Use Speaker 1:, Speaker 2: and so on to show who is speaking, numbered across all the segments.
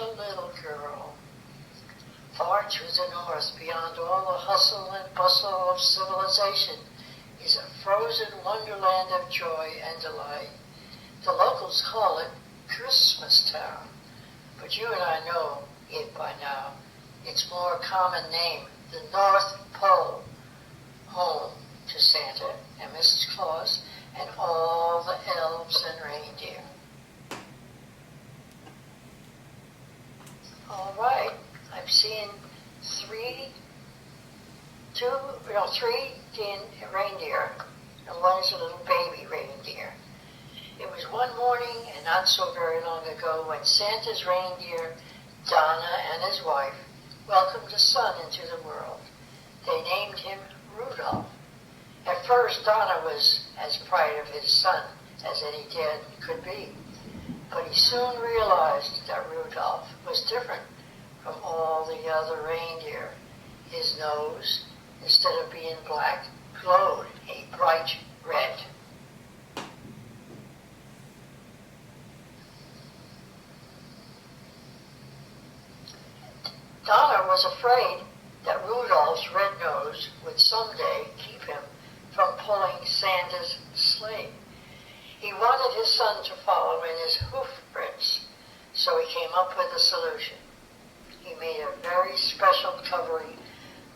Speaker 1: special little girl. Far to the north, beyond all the hustle and bustle of civilization, is a frozen wonderland of joy and delight. The locals call it Christmas Town, but you and I know it by now. Its more common name, the North Pole, home to Santa and Mrs. Claus and all the elves and reindeer. All right, I've seen three reindeer, and one is a little baby reindeer. It was one morning, and not so very long ago, when Santa's reindeer, Donna, and his wife welcomed a son into the world. They named him Rudolph. At first, Donna was as proud of his son as any dad could be, but he soon realized that Rudolph was different from all the other reindeer. His nose, instead of being black, glowed a bright red. Donna was afraid that Rudolph's red nose would someday keep him from pulling Santa's sleigh. He wanted his son to follow in his hoof prints, so he came up with a solution. He made a very special covering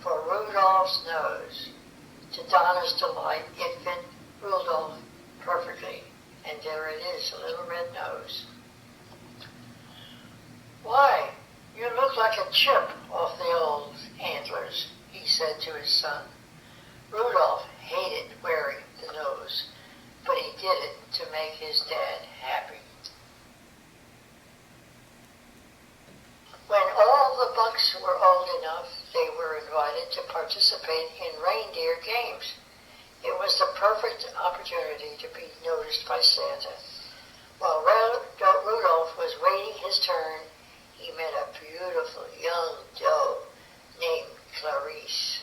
Speaker 1: for Rudolph's nose. To Donna's delight, it fit Rudolph perfectly, and there it is, a little red nose. "Why, you look like a chip off the old antlers," he said to his son. Rudolph hated wearing the nose, but he did it to make his dad happy. When all the bucks were old enough, they were invited to participate in reindeer games. It was the perfect opportunity to be noticed by Santa. While Rudolph was waiting his turn, he met a beautiful young doe named Clarice.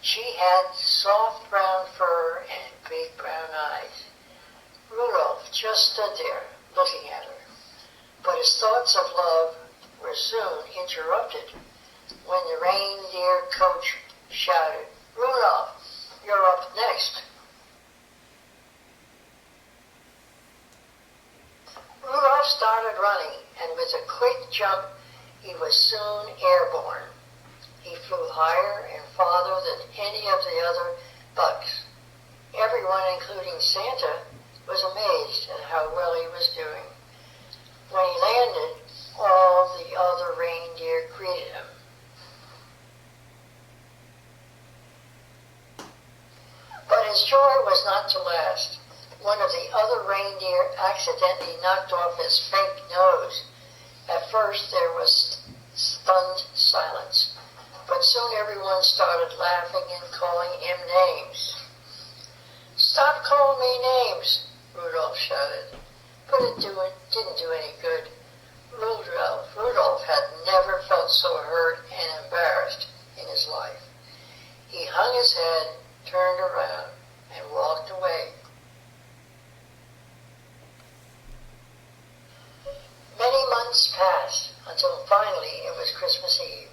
Speaker 1: She had soft brown fur and big brown eyes. Rudolph just stood there looking at her, but his thoughts of love were soon interrupted when the reindeer coach shouted, "Rudolph, you're up next." Rudolph started running, and with a quick jump, he was soon airborne. He flew higher and farther than any of the other bucks. Everyone, including Santa, was amazed at how well he was doing. When he landed, all the other reindeer greeted him. But his joy was not to last. One of the other reindeer accidentally knocked off his fake nose. At first, there was stunned silence, but soon everyone started laughing and calling him names. "Stop calling me names," Rudolph shouted, but it didn't do any good. Rudolph had never felt so hurt and embarrassed in his life. He hung his head, turned around, and walked away. Many months passed until finally it was Christmas Eve.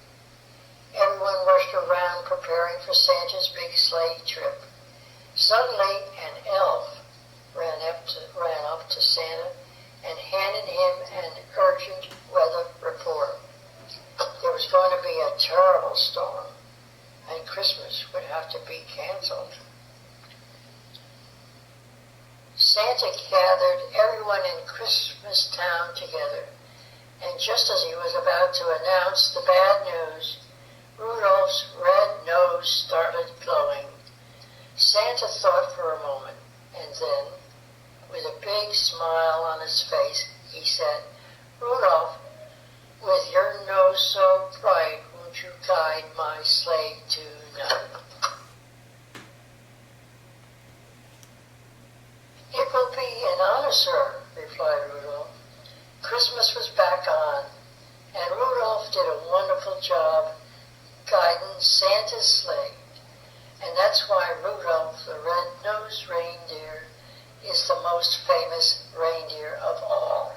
Speaker 1: Everyone rushed around preparing for Santa's big sleigh trip. Suddenly, an elf ran up to Santa and handed him an urgent weather report. There was going to be a terrible storm, and Christmas would have to be canceled. Santa gathered everyone in Christmas Town together, and just as he was about to announce the bad news, Rudolph's red nose started glowing. Santa thought for a moment, and then, with a big smile on his face, he said, "Rudolph, with your nose so bright, won't you guide my sleigh tonight?" "It will be an honor, sir," replied Rudolph. Christmas was back on, and Rudolph did a wonderful job guiding Santa's sleigh. And that's why Rudolph the red-nosed reindeer is the most famous reindeer of all.